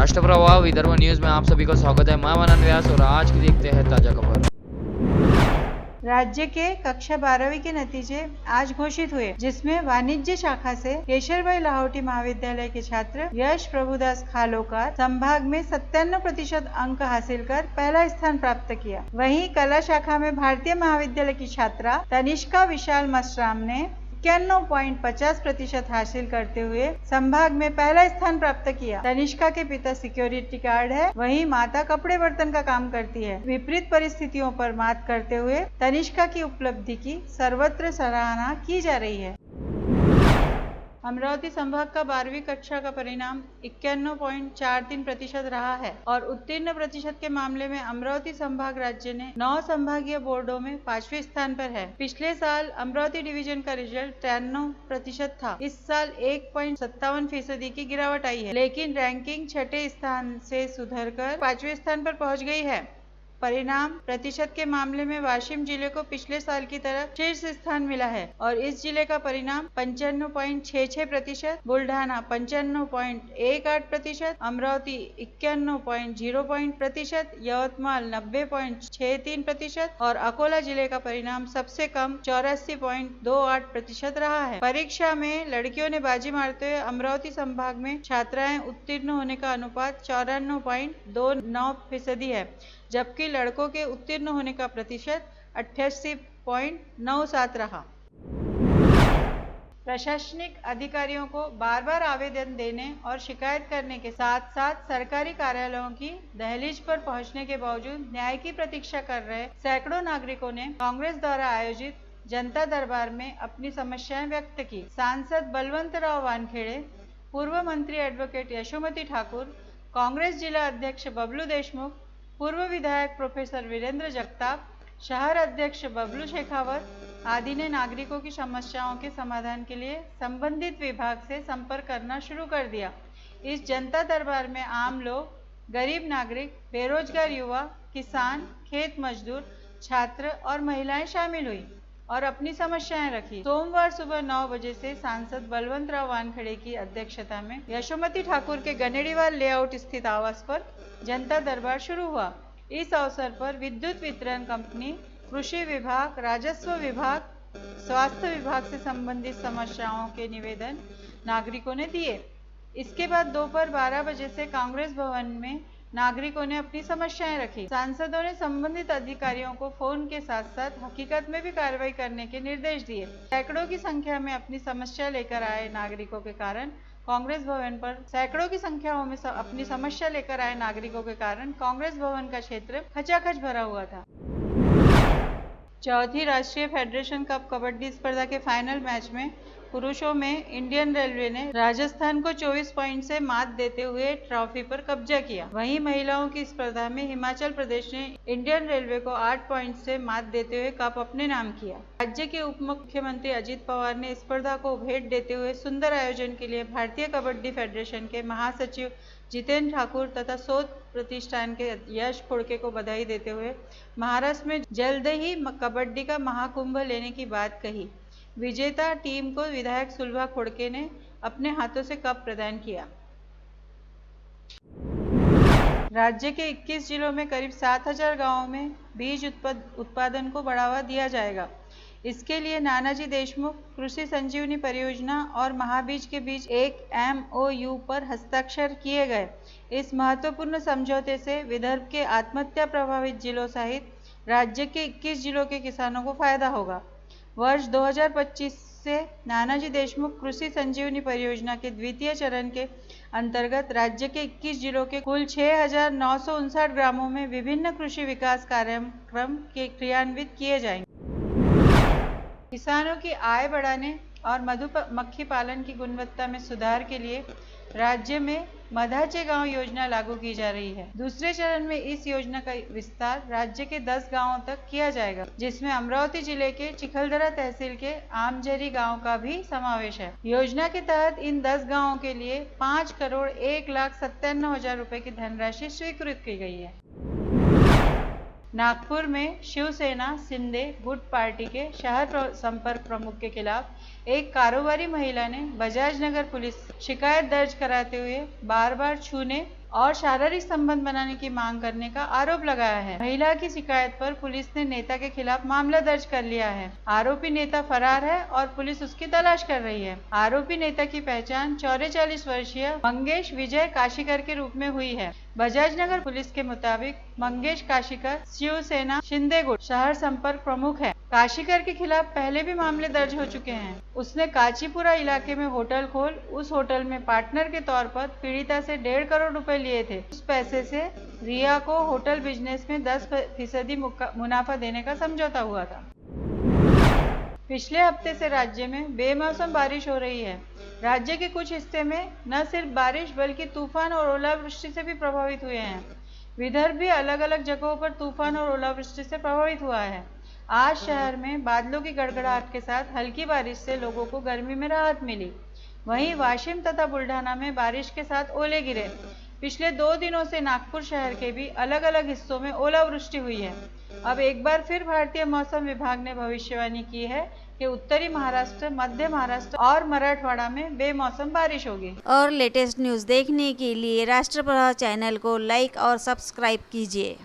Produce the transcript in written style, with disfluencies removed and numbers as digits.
राष्ट्रप्रवाह Vidarbha news में आप सभी का स्वागत है। मैं मनन व्यास और आज की देखते हैं ताजा खबर। राज्य के कक्षा 12वीं के नतीजे आज घोषित हुए, जिसमें वाणिज्य शाखा से केशरभाई लाहौटी महाविद्यालय के छात्र यश प्रभुदास खालोकार संभाग में 97% अंक हासिल कर पहला स्थान प्राप्त किया। वहीं कला शाखा में भारतीय महाविद्यालय की छात्रा तनिष्का विशाल मसराम ने 91.50% हासिल करते हुए संभाग में पहला स्थान प्राप्त किया। तनिष्का के पिता सिक्योरिटी गार्ड है, वहीं माता कपड़े बर्तन का काम करती है। विपरीत परिस्थितियों पर मात करते हुए तनिष्का की उपलब्धि की सर्वत्र सराहना की जा रही है। अमरावती संभाग का 12वीं कक्षा का परिणाम 91.43% रहा है और उत्तीर्ण प्रतिशत के मामले में अमरावती संभाग राज्य ने 9 संभागीय बोर्डों में 5वें स्थान पर है। पिछले साल अमरावती डिवीजन का रिजल्ट 93% था। इस साल 1.57% की गिरावट आई है, लेकिन रैंकिंग 6ठे स्थान से सुधरकर 5वें स्थान पर पहुंच गई है। परिणाम प्रतिशत के मामले में वाशिम जिले को पिछले साल की तरह शीर्ष स्थान मिला है और इस जिले का परिणाम 95.66%, बुल्ढाना 95.18%, अमरावती 91.0% यवतमाल 90.63% और अकोला जिले का परिणाम सबसे कम 84.28% रहा है। परीक्षा में लड़कियों ने बाजी मारते हुए अमरावती संभाग में छात्राएं उत्तीर्ण होने का अनुपात 94.29% है, जबकि लड़कों के उत्तीर्ण होने का प्रतिशत 88.97 रहा। प्रशासनिक अधिकारियों को बार बार आवेदन देने और शिकायत करने के साथ साथ सरकारी कार्यालयों की दहलीज पर पहुंचने के बावजूद न्याय की प्रतीक्षा कर रहे सैकड़ों नागरिकों ने कांग्रेस द्वारा आयोजित जनता दरबार में अपनी समस्याएं व्यक्त की। सांसद बलवंतराव वानखेड़े, पूर्व मंत्री एडवोकेट यशोमती ठाकुर, कांग्रेस जिला अध्यक्ष बबलू देशमुख, पूर्व विधायक प्रोफेसर वीरेंद्र जगताप, शहर अध्यक्ष बबलू शेखावत आदि ने नागरिकों की समस्याओं के समाधान के लिए संबंधित विभाग से संपर्क करना शुरू कर दिया। इस जनता दरबार में आम लोग, गरीब नागरिक, बेरोजगार युवा, किसान, खेत मजदूर, छात्र और महिलाएं शामिल हुई और अपनी समस्याएं रखी। सोमवार सुबह 9 बजे से सांसद बलवंतराव वानखेड़े की अध्यक्षता में यशोमती ठाकुर के गनेड़ीवाल लेआउट स्थित आवास पर जनता दरबार शुरू हुआ। इस अवसर पर विद्युत वितरण कंपनी, कृषि विभाग, राजस्व विभाग, स्वास्थ्य विभाग से संबंधित समस्याओं के निवेदन नागरिकों ने दिए। इसके बाद दोपहर 12 बजे से कांग्रेस भवन में नागरिकों ने अपनी समस्याएं रखी। सांसदों ने संबंधित अधिकारियों को फोन के साथ साथ हकीकत में भी कार्रवाई करने के निर्देश दिए। सैकड़ों की संख्या में अपनी समस्या लेकर आए नागरिकों के कारण कांग्रेस भवन का क्षेत्र खचाखच भरा हुआ था। चौथी राष्ट्रीय फेडरेशन कप कबड्डी स्पर्धा के फाइनल मैच में पुरुषों में इंडियन रेलवे ने राजस्थान को 24 पॉइंट से मात देते हुए ट्रॉफी पर कब्जा किया। वहीं महिलाओं की स्पर्धा में हिमाचल प्रदेश ने इंडियन रेलवे को 8 पॉइंट से मात देते हुए कप अपने नाम किया। राज्य के उप मुख्यमंत्री अजित पवार ने स्पर्धा को भेंट देते हुए सुंदर आयोजन के लिए भारतीय कबड्डी फेडरेशन के महासचिव जितेंद्र ठाकुर तथा शोध प्रतिष्ठान के यश फुड़के को बधाई देते हुए महाराष्ट्र में जल्द ही कबड्डी का महाकुंभ लेने की बात कही। विजेता टीम को विधायक सुलभा खोड़के ने अपने हाथों से कप प्रदान किया। राज्य के 21 जिलों में करीब 7000 गांवों में बीज उत्पादन को बढ़ावा दिया जाएगा। इसके लिए नानाजी देशमुख कृषि संजीवनी परियोजना और महाबीज के बीच एक MOU पर हस्ताक्षर किए गए। इस महत्वपूर्ण समझौते से विदर्भ के आत्महत्या प्रभावित जिलों सहित राज्य के 21 जिलों के किसानों को फायदा होगा। वर्ष 2025 से नानाजी देशमुख कृषि संजीवनी परियोजना के द्वितीय चरण के अंतर्गत राज्य के 21 जिलों के कुल 6959 ग्रामों में विभिन्न कृषि विकास कार्यक्रम के क्रियान्वित किए जाएंगे। किसानों की आय बढ़ाने और मधुमक्खी पालन की गुणवत्ता में सुधार के लिए राज्य में मधाचे गांव योजना लागू की जा रही है। दूसरे चरण में इस योजना का विस्तार राज्य के 10 गांवों तक किया जाएगा, जिसमें अमरावती जिले के चिखलदरा तहसील के आमजरी गांव का भी समावेश है। योजना के तहत इन 10 गांवों के लिए 5,01,97,000 रुपए की धनराशि स्वीकृत की गई है। नागपुर में शिवसेना शिंदे गुट पार्टी के शहर संपर्क प्रमुख के खिलाफ एक कारोबारी महिला ने बजाज नगर पुलिस शिकायत दर्ज कराते हुए बार बार छूने और शारीरिक संबंध बनाने की मांग करने का आरोप लगाया है। महिला की शिकायत पर पुलिस ने नेता के खिलाफ मामला दर्ज कर लिया है। आरोपी नेता फरार है और पुलिस उसकी तलाश कर रही है। आरोपी नेता की पहचान 44 वर्षीय मंगेश विजय काशीकर के रूप में हुई है। बजाजनगर पुलिस के मुताबिक मंगेश काशीकर शिवसेना शिंदे गुट शहर संपर्क प्रमुख है। काशीकर के खिलाफ पहले भी मामले दर्ज हो चुके हैं। उसने काचीपुरा इलाके में होटल खोल उस होटल में पार्टनर के तौर पर पीड़िता से 1.5 करोड़ रुपए लिए थे। उस पैसे से रिया को होटल बिजनेस में 10% मुनाफा देने का समझौता हुआ था। पिछले हफ्ते से राज्य में बेमौसम बारिश हो रही है। राज्य के कुछ हिस्से में न सिर्फ बारिश बल्कि तूफान और ओलावृष्टि से भी प्रभावित हुए हैं। विदर्भ भी अलग अलग जगहों पर तूफान और ओलावृष्टि से प्रभावित हुआ है। आज शहर में बादलों की गड़गड़ाहट के साथ हल्की बारिश से लोगों को गर्मी में राहत मिली। वहीं वाशिम तथा बुल्ढाना में बारिश के साथ ओले गिरे। पिछले 2 दिनों से नागपुर शहर के भी अलग अलग हिस्सों में ओलावृष्टि हुई है। अब एक बार फिर भारतीय मौसम विभाग ने भविष्यवाणी की है कि उत्तरी महाराष्ट्र, मध्य महाराष्ट्र और मराठवाड़ा में बेमौसम बारिश होगी। और लेटेस्ट न्यूज़ देखने के लिए राष्ट्रप्रभा चैनल को लाइक और सब्सक्राइब कीजिए।